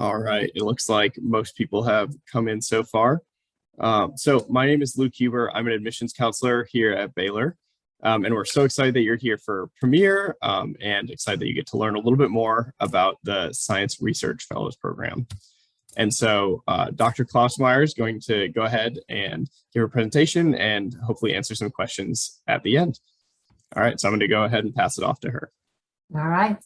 All right. It looks like most people have come in so far. So my name is Luke Huber. I'm an admissions counselor here at Baylor. And we're so excited that you're here for Premiere and excited that you get to learn a little bit more about the Science Research Fellows Program. And so Dr. Klausmeyer is going to go ahead and give a presentation and hopefully answer some questions at the end. All right, so I'm going to go ahead and pass it off to her. All right.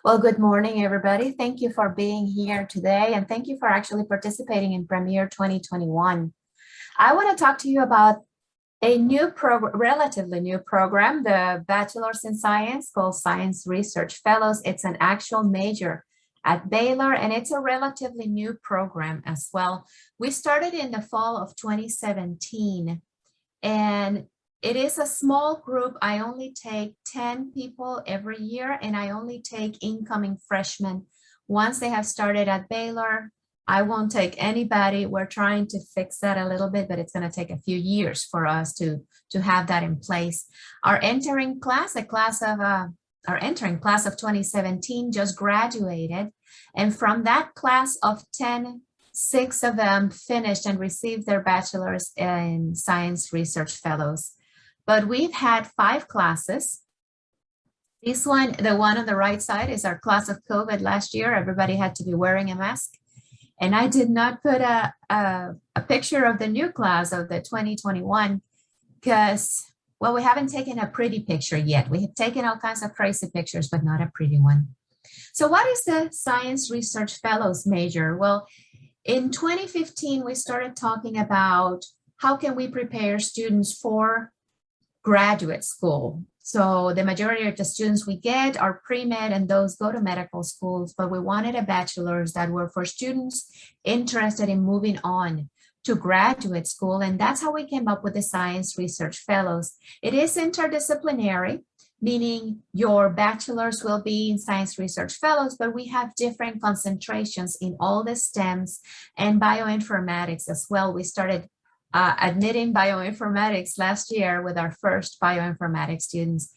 Well, good morning, everybody. Thank you for being here today, and thank you for actually participating in Premiere 2021. I want to talk to you about a new program, relatively new program, the Bachelor's in Science called Science Research Fellows. It's an actual major at Baylor, and it's a relatively new program as well. We started in the fall of 2017, and it is a small group. I only take 10 people every year, and I only take incoming freshmen. Once they have started at Baylor, I won't take anybody. We're trying to fix that a little bit, but it's going to take a few years for us to have that in place. Our entering class, our entering class of 2017 just graduated, and from that class of 10, 6 of them finished and received their bachelor's in Science Research Fellows. But we've had 5 classes. This one, the one on the right side, is our class of COVID last year. Everybody had to be wearing a mask. And I did not put a picture of the new class of the 2021 because, well, we haven't taken a pretty picture yet. We have taken all kinds of crazy pictures, but not a pretty one. So what is the Science Research Fellows major? Well, in 2015, we started talking about how can we prepare students for graduate school. So the majority of the students we get are pre-med, and those go to medical schools, but we wanted a bachelor's that were for students interested in moving on to graduate school. And that's how we came up with the Science Research Fellows. It is interdisciplinary, meaning your bachelor's will be in Science Research Fellows, but we have different concentrations in all the STEMs and bioinformatics as well. We started admitting bioinformatics last year with our first bioinformatics students.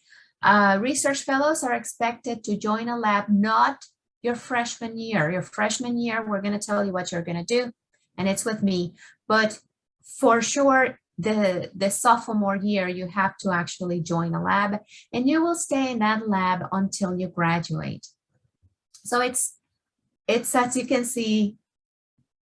Research fellows are expected to join a lab, not your freshman year. Your freshman year, we're going to tell you what you're going to do, and it's with me. But for sure, the sophomore year, you have to actually join a lab, and you will stay in that lab until you graduate. So it's as you can see,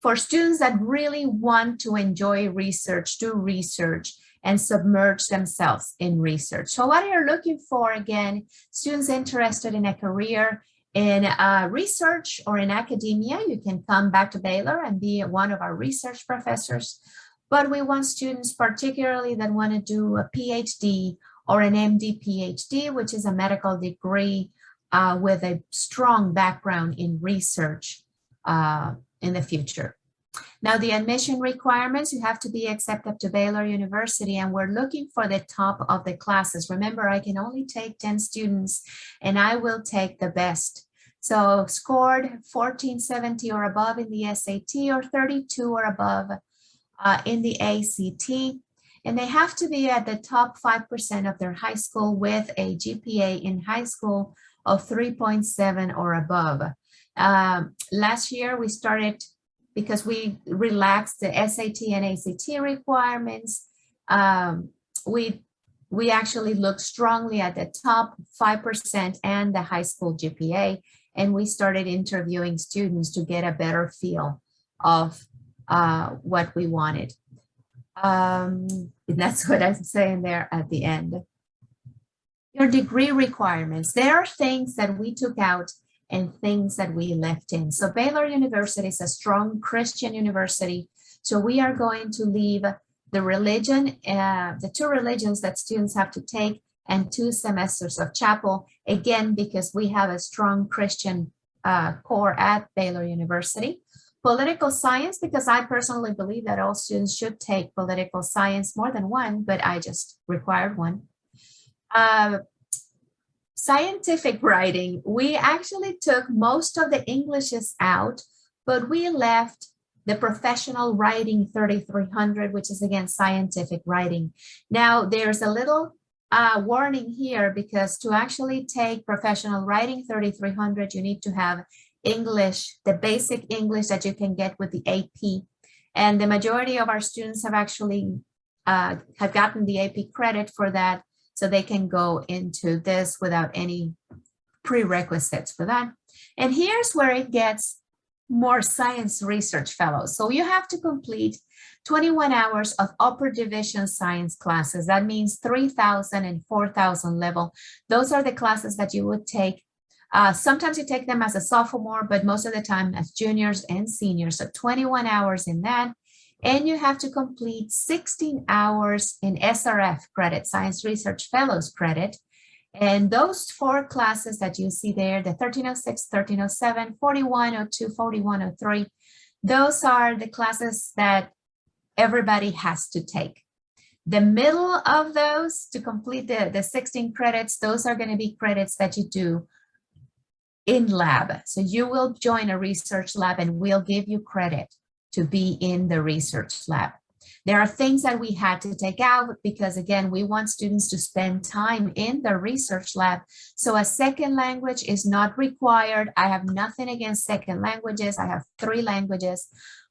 for students that really want to enjoy research, do research, and submerge themselves in research. So what you're looking for, again, students interested in a career in research or in academia, you can come back to Baylor and be one of our research professors. But we want students particularly that want to do a PhD or an MD PhD, which is a medical degree with a strong background in research in the future. Now, the admission requirements, you have to be accepted to Baylor University, and we're looking for the top of the classes. Remember, I can only take 10 students, and I will take the best. So scored 1470 or above in the SAT, or 32 or above in the ACT. And they have to be at the top 5% of their high school with a GPA in high school of 3.7 or above. Last year, we started, because we relaxed the SAT and ACT requirements, we actually looked strongly at the top 5% and the high school GPA, and we started interviewing students to get a better feel of what we wanted. And that's what I'm saying there at the end. Your degree requirements, there are things that we took out and things that we left in. So Baylor University is a strong Christian university. So we are going to leave the religion, the 2 religions that students have to take, and 2 semesters of chapel, again, because we have a strong Christian core at Baylor University. Political science, because I personally believe that all students should take political science, more than one, but I just required one. Scientific writing, we actually took most of the Englishes out, but we left the professional writing 3300, which is again scientific writing. Now there's a little warning here, because to actually take professional writing 3300, you need to have English, the basic English that you can get with the AP. And the majority of our students have actually have gotten the AP credit for that, so they can go into this without any prerequisites for that. And here's where it gets more science research fellows. So you have to complete 21 hours of upper division science classes. That means 3,000 and 4,000 level. Those are the classes that you would take. Sometimes you take them as a sophomore, but most of the time as juniors and seniors. So 21 hours in that. And you have to complete 16 hours in SRF credit, Science Research Fellows credit. And those 4 classes that you see there, the 1306, 1307, 4102, 4103, those are the classes that everybody has to take. The middle of those, to complete the 16 credits, those are going to be credits that you do in lab. So you will join a research lab and we'll give you credit to be in the research lab. There are things that we had to take out because, again, we want students to spend time in the research lab. So a second language is not required. I have nothing against second languages. I have 3 languages.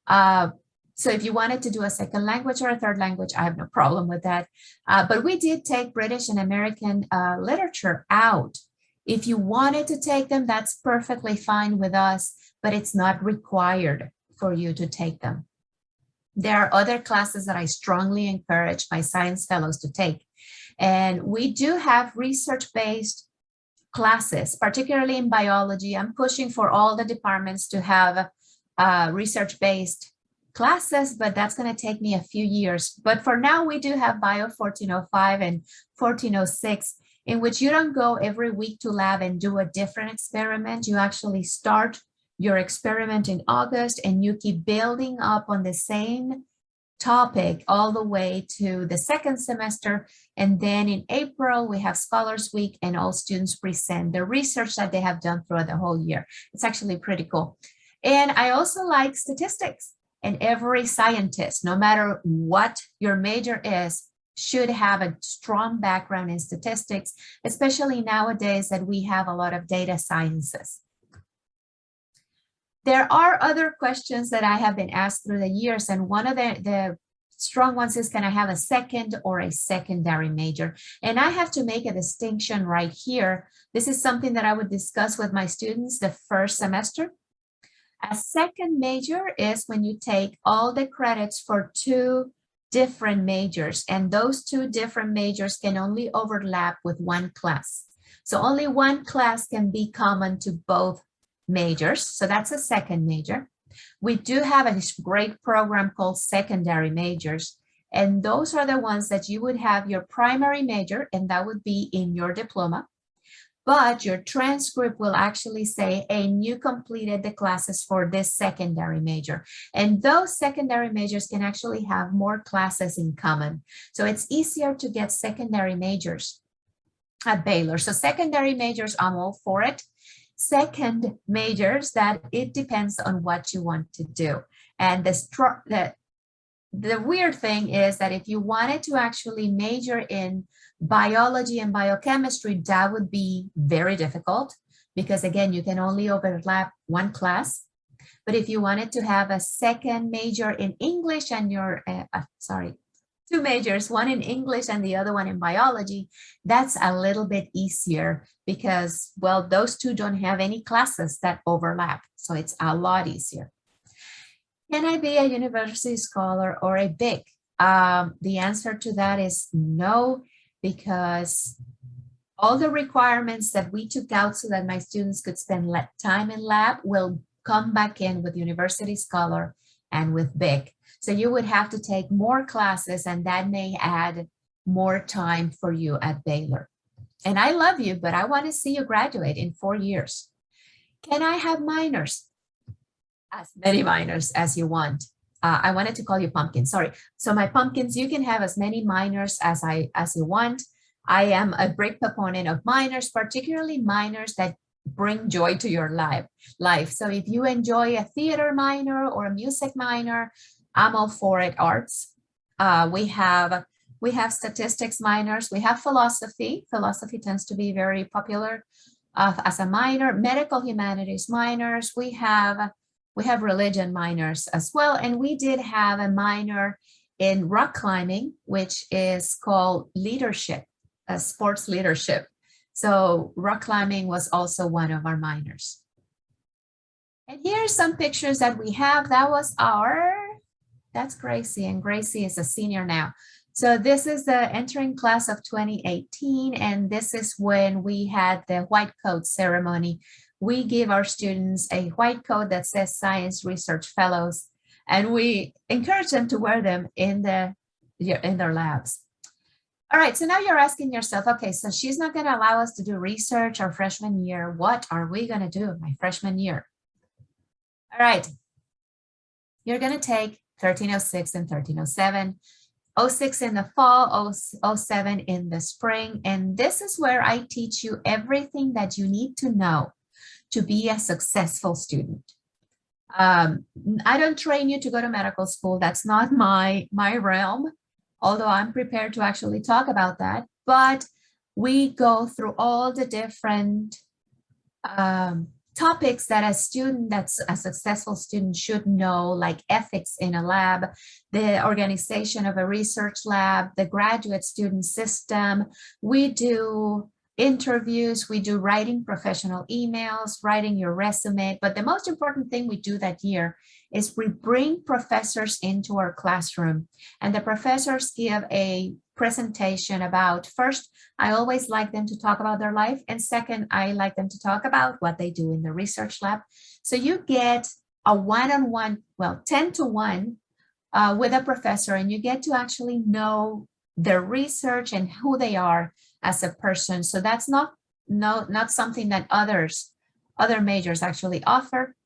So if you wanted to do a second language or a third language, I have no problem with that. But we did take British and American literature out. If you wanted to take them, that's perfectly fine with us, but it's not required for you to take them. There are other classes that I strongly encourage my science fellows to take. And we do have research-based classes, particularly in biology. I'm pushing for all the departments to have research-based classes, but that's going to take me a few years. But for now, we do have Bio 1405 and 1406, in which you don't go every week to lab and do a different experiment. You actually start your experiment in August and you keep building up on the same topic all the way to the second semester. And then in April, we have Scholars Week and all students present the research that they have done throughout the whole year. It's actually pretty cool. And I also like statistics, and every scientist, no matter what your major is, should have a strong background in statistics, especially nowadays that we have a lot of data sciences. There are other questions that I have been asked through the years, and one of the strong ones is, can I have a second or a secondary major? And I have to make a distinction right here. This is something that I would discuss with my students the first semester. A second major is when you take all the credits for 2 different majors, and those 2 different majors can only overlap with 1 class. So only 1 class can be common to both majors. So that's a second major. We do have a great program called secondary majors, and those are the ones that you would have your primary major, and that would be in your diploma. But your transcript will actually say, and you completed the classes for this secondary major. And those secondary majors can actually have more classes in common. So it's easier to get secondary majors at Baylor. So secondary majors, I'm all for it. Second majors, that it depends on what you want to do. And the weird thing is that if you wanted to actually major in biology and biochemistry, that would be very difficult because, again, you can only overlap 1 class. But if you wanted to have a second major in English and 2 majors, one in English and the other one in biology, that's a little bit easier because, well, those 2 don't have any classes that overlap. So it's a lot easier. Can I be a university scholar or a BIC? The answer to that is no, because all the requirements that we took out so that my students could spend time in lab will come back in with university scholar and with BIC. So you would have to take more classes, and that may add more time for you at Baylor. And I love you, but I want to see you graduate in 4 years. Can I have minors? As many minors as you want. I wanted to call you pumpkins, sorry. So my pumpkins, you can have as many minors as you want. I am a big proponent of minors, particularly minors that bring joy to your life. So if you enjoy a theater minor or a music minor, I'm all for it. Arts. We have statistics minors. We have philosophy. Philosophy tends to be very popular. as a minor, medical humanities minors. We have religion minors as well. And we did have a minor in rock climbing, which is called leadership, sports leadership. So rock climbing was also one of our minors. And here's some pictures that we have. That's Gracie, and Gracie is a senior now. So this is the entering class of 2018, and this is when we had the white coat ceremony. We give our students a white coat that says Science Research Fellows, and we encourage them to wear them in their labs. All right, so now you're asking yourself, okay, so she's not going to allow us to do research our freshman year. What are we going to do my freshman year? All right, you're going to take 1306 and 1307. 06 in the fall, 07 in the spring. And this is where I teach you everything that you need to know to be a successful student. I don't train you to go to medical school. That's not my realm, although I'm prepared to actually talk about that. But we go through all the different topics that that's a successful student should know, like ethics in a lab, the organization of a research lab, the graduate student system. We do interviews, we do writing professional emails, writing your resume. But the most important thing we do that year is we bring professors into our classroom, and the professors give a presentation about, first, I always like them to talk about their life, and second, I like them to talk about what they do in the research lab. So you get a one-on-one, well, 10-to-1 with a professor, and you get to actually know their research and who they are as a person. So that's not something that other majors actually offer.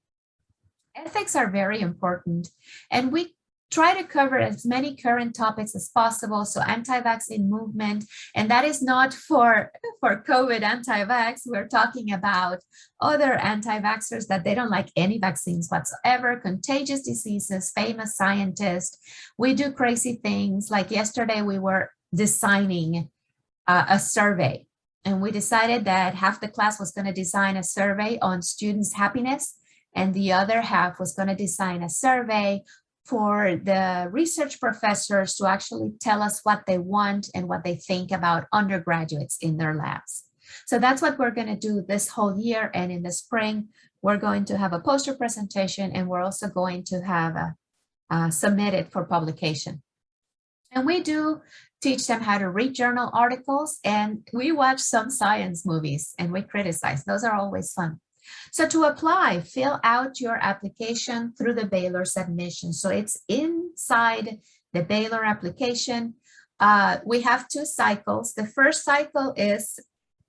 Ethics are very important, and we try to cover as many current topics as possible. So anti-vaccine movement, and that is not for COVID anti-vax. We're talking about other anti-vaxxers that they don't like any vaccines whatsoever, contagious diseases, famous scientists. We do crazy things. Like yesterday, we were designing a survey, and we decided that half the class was going to design a survey on students' happiness, and the other half was going to design a survey for the research professors to actually tell us what they want and what they think about undergraduates in their labs. So that's what we're going to do this whole year. And in the spring, we're going to have a poster presentation, and we're also going to have submit it for publication. And we do teach them how to read journal articles, and we watch some science movies and we criticize. Those are always fun. So to apply, fill out your application through the Baylor submission. So it's inside the Baylor application. We have 2 cycles. The first cycle is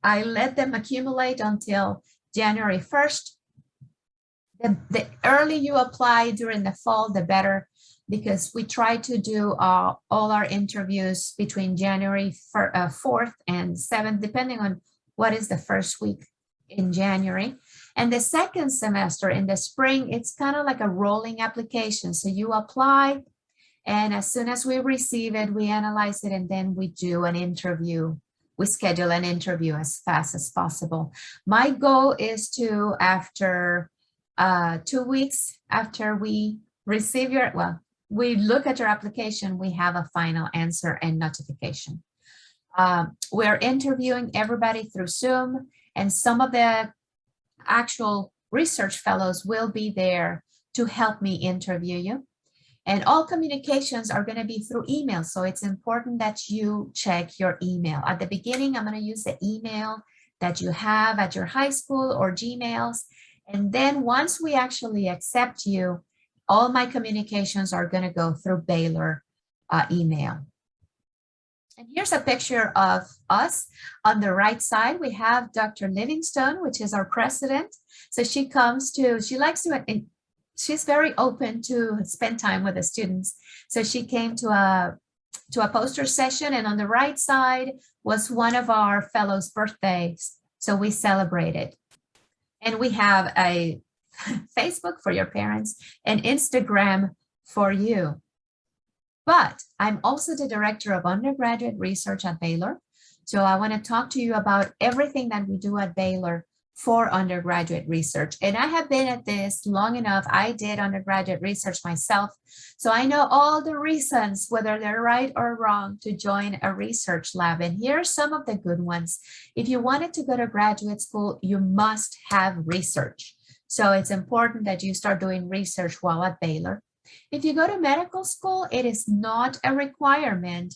I let them accumulate until January 1st. The early you apply during the fall, the better, because we try to do all our interviews between January 4th and 7th, depending on what is the first week in January. And the second semester in the spring, it's kind of like a rolling application. So you apply, and as soon as we receive it, we analyze it, and then we do an interview. We schedule an interview as fast as possible. My goal is to, after 2 weeks after we receive we look at your application, we have a final answer and notification. We're interviewing everybody through Zoom, and some of the actual research fellows will be there to help me interview you. And all communications are going to be through email. So it's important that you check your email. At the beginning, I'm going to use the email that you have at your high school or Gmails. And then once we actually accept you, all my communications are going to go through Baylor email. And here's a picture of us. On the right side, we have Dr. Livingstone, which is our president. So she likes to, and she's very open to spend time with the students. So she came to a poster session, and on the right side was one of our fellows' birthdays. So we celebrated. And we have a Facebook for your parents and Instagram for you. But I'm also the director of undergraduate research at Baylor. So I want to talk to you about everything that we do at Baylor for undergraduate research. And I have been at this long enough. I did undergraduate research myself. So I know all the reasons, whether they're right or wrong, to join a research lab. And here are some of the good ones. If you wanted to go to graduate school, you must have research. So it's important that you start doing research while at Baylor. If you go to medical school, it is not a requirement,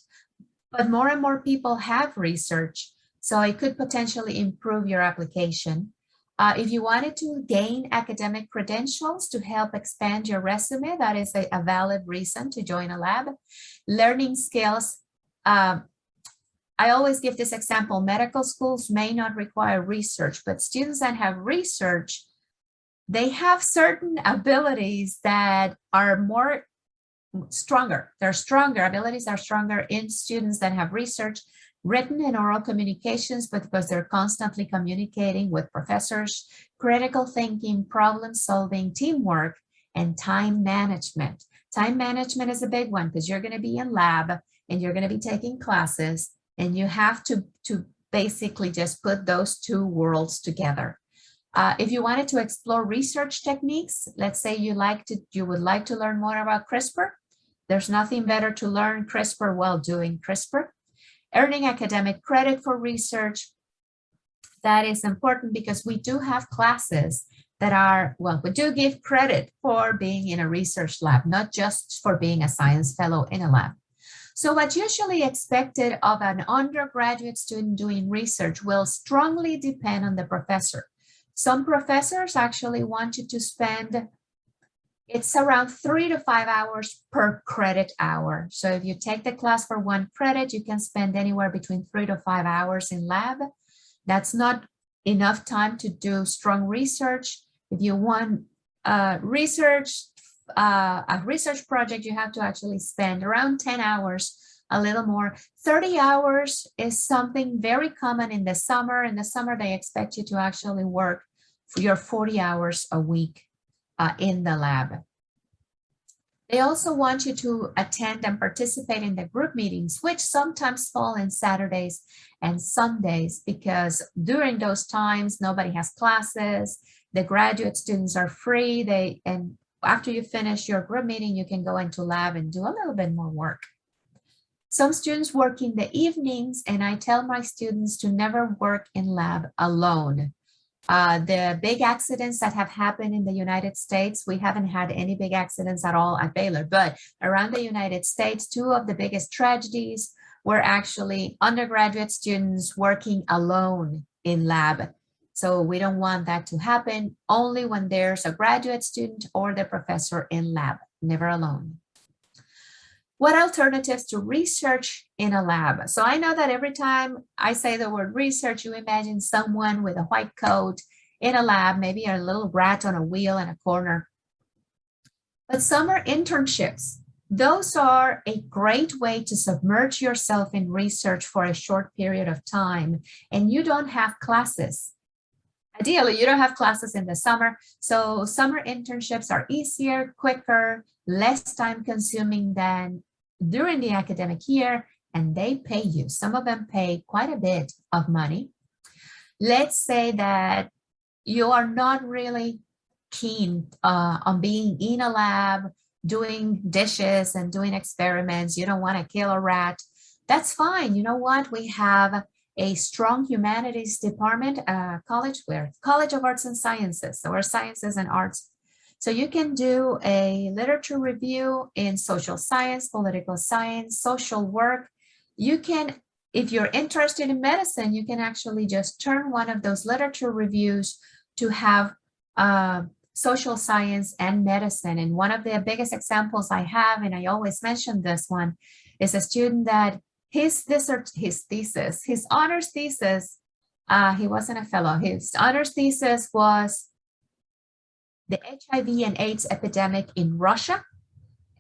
but more and more people have research. So it could potentially improve your application. If you wanted to gain academic credentials to help expand your resume, that is a valid reason to join a lab. Learning skills. I always give this example. Medical schools may not require research, but students that have research, they have certain abilities that are more stronger. Abilities are stronger in students that have research, written and oral communications, but because they're constantly communicating with professors, critical thinking, problem solving, teamwork, and time management. Time management is a big one because you're going to be in lab and you're going to be taking classes, and you have to basically just put those two worlds together. If you wanted to explore research techniques, let's say you would like to learn more about CRISPR, there's nothing better to learn CRISPR while doing CRISPR. Earning academic credit for research, that is important because we do have classes that are, well, we do give credit for being in a research lab, not just for being a science fellow in a lab. So what's usually expected of an undergraduate student doing research will strongly depend on the professor. Some professors actually want you to spend, it's around 3 to 5 hours per credit hour. So if you take the class for 1 credit, you can spend anywhere between 3 to 5 hours in lab. That's not enough time to do strong research. If you want a research project, you have to actually spend around 10 hours, a little more. 30 hours is something very common in the summer. In the summer, they expect you to actually work for your 40 hours a week in the lab. They also want you to attend and participate in the group meetings, which sometimes fall in Saturdays and Sundays, because during those times, nobody has classes. The graduate students are free. And after you finish your group meeting, you can go into lab and do a little bit more work. Some students work in the evenings, and I tell my students to never work in lab alone. The big accidents that have happened in the United States, we haven't had any big accidents at all at Baylor, but around the United States, 2 of the biggest tragedies were actually undergraduate students working alone in lab. So we don't want that to happen, only when there's a graduate student or the professor in lab, never alone. What alternatives to research in a lab? So I know that every time I say the word research, you imagine someone with a white coat in a lab, maybe a little rat on a wheel in a corner. But summer internships, those are a great way to submerge yourself in research for a short period of time, and you don't have classes. Ideally, you don't have classes in the summer, so summer internships are easier, quicker, less time consuming than during the academic year, and they pay you. Some of them pay quite a bit of money. Let's say that you are not really keen on being in a lab, doing dishes and doing experiments. You don't want to kill a rat. That's fine. You know what? We have a strong humanities department, College of Arts and Sciences, or Sciences and Arts. So you can do a literature review in social science, political science, social work. You can, if you're interested in medicine, you can actually just turn one of those literature reviews to have social science and medicine. And one of the biggest examples I have, and I always mention this one, is a student that his honors thesis, he wasn't a fellow, his honors thesis was the HIV and AIDS epidemic in Russia.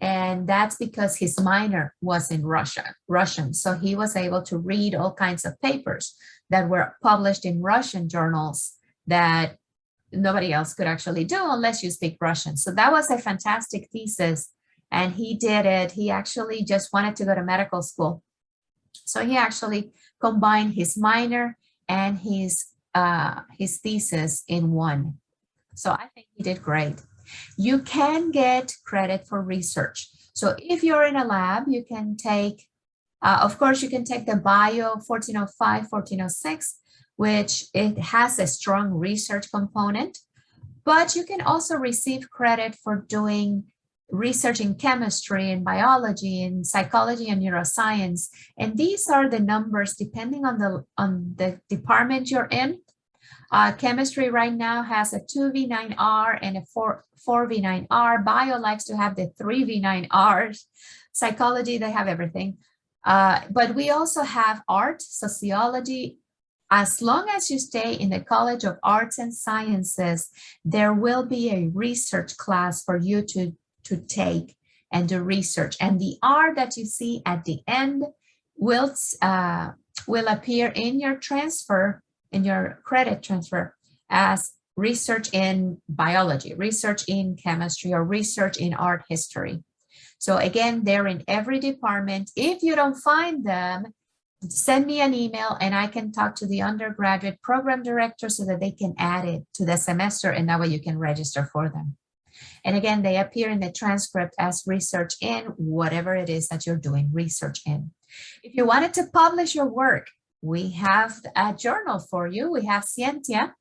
And that's because his minor was in Russian. So he was able to read all kinds of papers that were published in Russian journals that nobody else could actually do unless you speak Russian. So that was a fantastic thesis. And he did it. He actually just wanted to go to medical school. So he actually combined his minor and his his thesis in one. So I think he did great. You can get credit for research. So if you're in a lab, you can take, of course, you can take the Bio 1405, 1406, which it has a strong research component, but you can also receive credit for doing research in chemistry and biology and psychology and neuroscience. And these are the numbers depending on the department you're in. Chemistry right now has a 2v9R and a 4v9R. Bio likes to have the 3v9Rs. Psychology, they have everything. But we also have art, sociology. As long as you stay in the College of Arts and Sciences, there will be a research class for you to take and do research. And the R that you see at the end will appear in your transfer, in your credit transfer, as research in biology, research in chemistry, or research in art history. So again, they're in every department. If you don't find them, send me an email and I can talk to the undergraduate program director so that they can add it to the semester, and that way you can register for them. And again, they appear in the transcript as research in whatever it is that you're doing research in. If you wanted to publish your work, we have a journal for you. We have Scientia,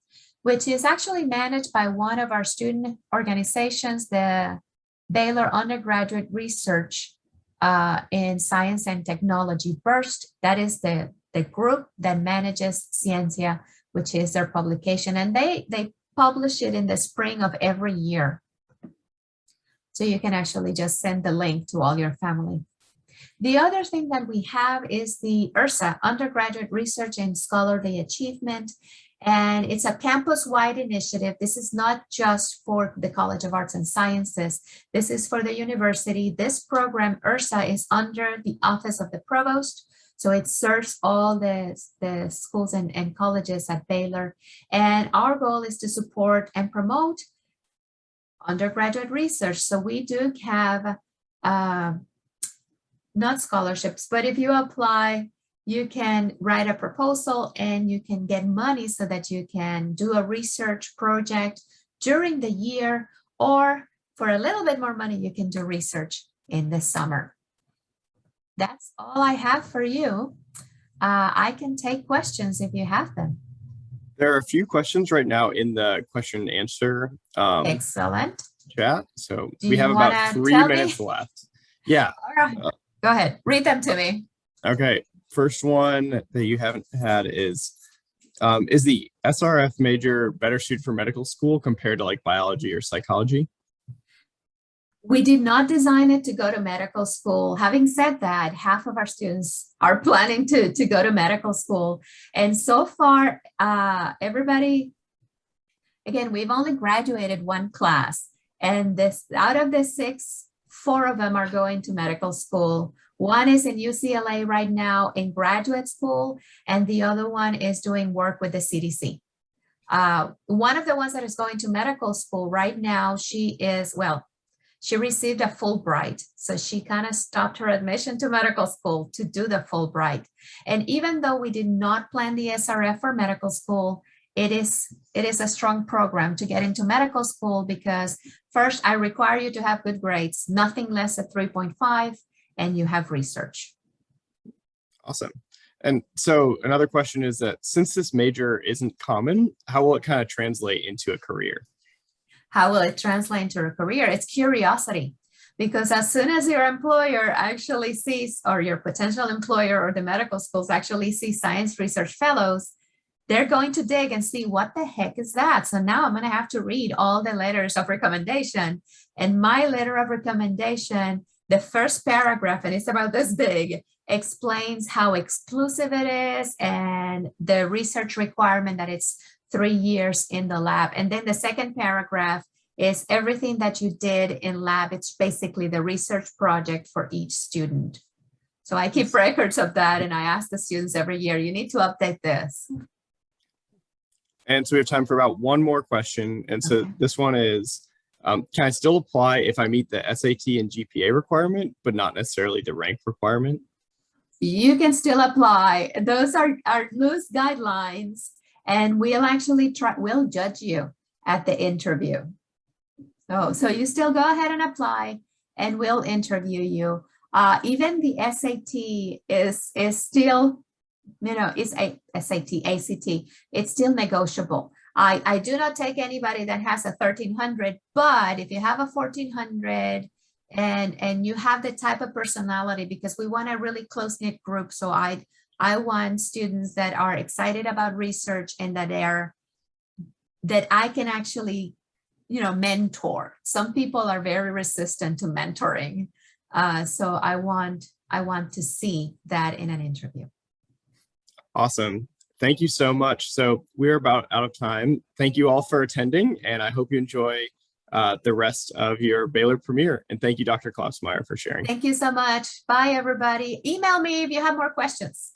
which is actually managed by one of our student organizations, the Baylor Undergraduate Research in Science and Technology Burst. That is the group that manages Scientia, which is their publication. And they publish it in the spring of every year. So you can actually just send the link to all your family. The other thing that we have is the URSA, Undergraduate Research and Scholarly Achievement. And it's a campus-wide initiative. This is not just for the College of Arts and Sciences. This is for the university. This program, URSA, is under the Office of the Provost. So it serves all the schools and colleges at Baylor. And our goal is to support and promote undergraduate research. So we do have not scholarships, but if you apply, you can write a proposal and you can get money so that you can do a research project during the year, or for a little bit more money, you can do research in the summer. That's all I have for you. I can take questions if you have them. There are a few questions right now in the question and answer Excellent. chat. So Do we have you about wanna 3 tell minutes me? left. Yeah. All right. Go ahead. Read them to me. Okay. First one that you haven't had is the SRF major better suited for medical school compared to like biology or psychology? We did not design it to go to medical school. Having said that, half of our students are planning to go to medical school. And so far, everybody, again, we've only graduated one class. And out of the 6, 4 of them are going to medical school. One is in UCLA right now in graduate school, and the other one is doing work with the CDC. One of the ones that is going to medical school right now, she received a Fulbright. So she kind of stopped her admission to medical school to do the Fulbright. And even though we did not plan the SRF for medical school, it is a strong program to get into medical school, because first I require you to have good grades, nothing less than 3.5, and you have research. Awesome. And so another question is that since this major isn't common, how will it kind of translate into a career? How will it translate into a career? It's curiosity. Because as soon as your employer actually sees, or your potential employer or the medical schools actually see science research fellows, they're going to dig and see what the heck is that. So now I'm going to have to read all the letters of recommendation. And my letter of recommendation, the first paragraph, and it's about this big, explains how exclusive it is and the research requirement that it's 3 years in the lab. And then the second paragraph is everything that you did in lab. It's basically the research project for each student. So I keep records of that, and I ask the students every year, you need to update this. And so we have time for about one more question. And so this one is, can I still apply if I meet the SAT and GPA requirement, but not necessarily the rank requirement? You can still apply. Those are loose guidelines. and we'll judge you at the interview. So you still go ahead and apply, and we'll interview you. Even the SAT is still, it's a SAT, ACT, it's still negotiable. I do not take anybody that has a 1300, but if you have a 1400 and you have the type of personality, because we want a really close-knit group. So I want students that are excited about research and that I can actually, mentor. Some people are very resistant to mentoring. So I want to see that in an interview. Awesome. Thank you so much. So we're about out of time. Thank you all for attending, and I hope you enjoy the rest of your Baylor premiere. And thank you, Dr. Klausmeyer, for sharing. Thank you so much. Bye, everybody. Email me if you have more questions.